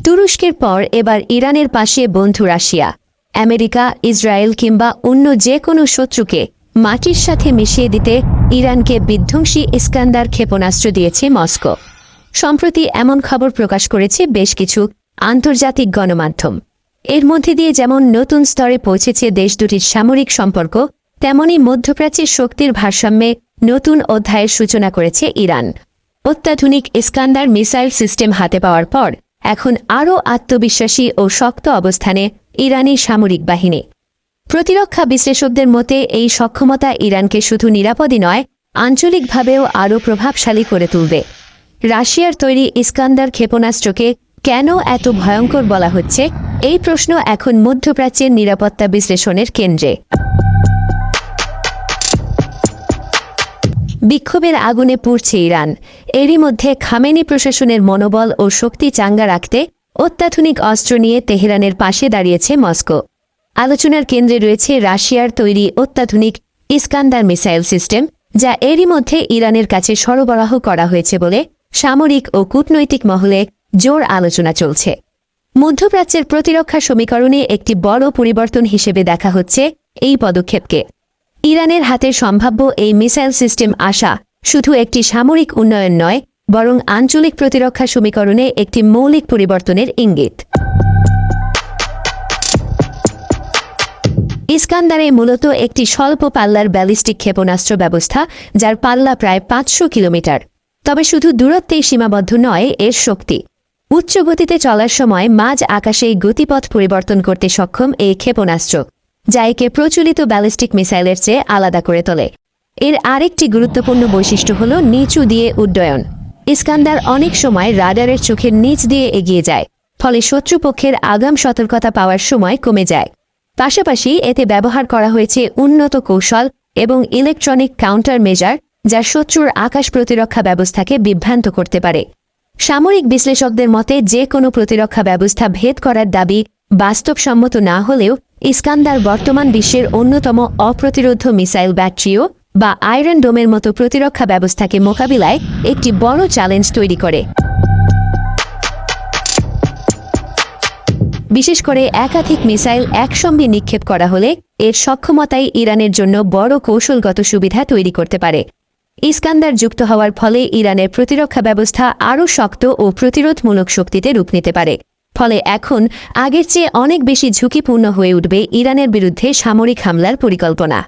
তুরস্কের পর এবার ইরানের পাশে বন্ধু রাশিয়া। আমেরিকা, ইসরায়েল কিংবা অন্য যে কোনো শত্রুকে মাটির সাথে মিশিয়ে দিতে ইরানকে বিধ্বংসী ইস্কান্দার ক্ষেপণাস্ত্র দিয়েছে মস্কো। সম্প্রতি এমন খবর প্রকাশ করেছে বেশ কিছু আন্তর্জাতিক গণমাধ্যম। এর মধ্যে দিয়ে যেমন নতুন স্তরে পৌঁছেছে দেশ দুটির সামরিক সম্পর্ক, তেমনি মধ্যপ্রাচ্যের শক্তির ভারসাম্যে নতুন অধ্যায়ের সূচনা করেছে ইরান। অত্যাধুনিক ইস্কান্দার মিসাইল সিস্টেম হাতে পাওয়ার পর এখন আরও আত্মবিশ্বাসী ও শক্ত অবস্থানে ইরানি সামরিক বাহিনী। প্রতিরক্ষা বিশ্লেষকদের মতে এই সক্ষমতা ইরানকে শুধু নিরাপদই নয়, আঞ্চলিকভাবেও আরও প্রভাবশালী করে তুলবে। রাশিয়ার তৈরি ইস্কান্দার ক্ষেপণাস্ত্রকে কেন এত ভয়ঙ্কর বলা হচ্ছে, এই প্রশ্ন এখন মধ্যপ্রাচ্যের নিরাপত্তা বিশ্লেষণের কেন্দ্রে। বিক্ষোভের আগুনে পুড়ছে ইরান। এরই মধ্যে খামেনি প্রশাসনের মনোবল ও শক্তি চাঙ্গা রাখতে অত্যাধুনিক অস্ত্র নিয়ে তেহরানের পাশে দাঁড়িয়েছে মস্কো। আলোচনার কেন্দ্রে রয়েছে রাশিয়ার তৈরি অত্যাধুনিক ইস্কান্দার মিসাইল সিস্টেম, যা এরই মধ্যে ইরানের কাছে সরবরাহ করা হয়েছে বলে সামরিক ও কূটনৈতিক মহলে জোর আলোচনা চলছে। মধ্যপ্রাচ্যের প্রতিরক্ষা সমীকরণে একটি বড় পরিবর্তন হিসেবে দেখা হচ্ছে এই পদক্ষেপকে। ইরানের হাতে সম্ভাব্য এই মিসাইল সিস্টেম আসা শুধু একটি সামরিক উন্নয়ন নয়, বরং আঞ্চলিক প্রতিরক্ষা সমীকরণে একটি মৌলিক পরিবর্তনের ইঙ্গিত। ইস্কান্দারে মূলত একটি স্বল্প পাল্লার ব্যালিস্টিক ক্ষেপণাস্ত্র ব্যবস্থা, যার পাল্লা প্রায় 500 কিলোমিটার। তবে শুধু দূরত্বেই সীমাবদ্ধ নয় এর শক্তি। উচ্চ গতিতে চলার সময় মাঝ আকাশেই গতিপথ পরিবর্তন করতে সক্ষম এই ক্ষেপণাস্ত্র, যা একে প্রচলিত ব্যালিস্টিক মিসাইলের চেয়ে আলাদা করে তোলে। এর আরেকটি গুরুত্বপূর্ণ বৈশিষ্ট্য হল নিচু দিয়ে উড্ডয়ন। ইস্কান্দার অনেক সময় রাডারের চোখের নিচ দিয়ে এগিয়ে যায়, ফলে শত্রুপক্ষের আগাম সতর্কতা পাওয়ার সময় কমে যায়। পাশাপাশি এতে ব্যবহার করা হয়েছে উন্নত কৌশল এবং ইলেকট্রনিক কাউন্টার মেজার, যা শত্রুর আকাশ প্রতিরক্ষা ব্যবস্থাকে বিভ্রান্ত করতে পারে। সামরিক বিশ্লেষকদের মতে যে কোনো প্রতিরক্ষা ব্যবস্থা ভেদ করার দাবি বাস্তবসম্মত না হলেও ইস্কান্দার বর্তমান বিশ্বের অন্যতম অপ্রতিরোধ মিসাইল ব্যাটারিও বা আয়রন ডোমের মতো প্রতিরক্ষা ব্যবস্থাকে মোকাবিলায় একটি বড় চ্যালেঞ্জ তৈরি করে। বিশেষ করে একাধিক মিসাইল একসঙ্গে নিক্ষেপ করা হলে এর সক্ষমতাই ইরানের জন্য বড় কৌশলগত সুবিধা তৈরি করতে পারে। ইস্কান্দার যুক্ত হওয়ার ফলে ইরানের প্রতিরক্ষা ব্যবস্থা আরও শক্ত ও প্রতিরোধমূলক শক্তিতে রূপ নিতে পারে। ফলে এখন আগের চেয়ে অনেক বেশি ঝুঁকিপূর্ণ হয়ে উঠবে ইরানের বিরুদ্ধে সামরিক হামলার পরিকল্পনা।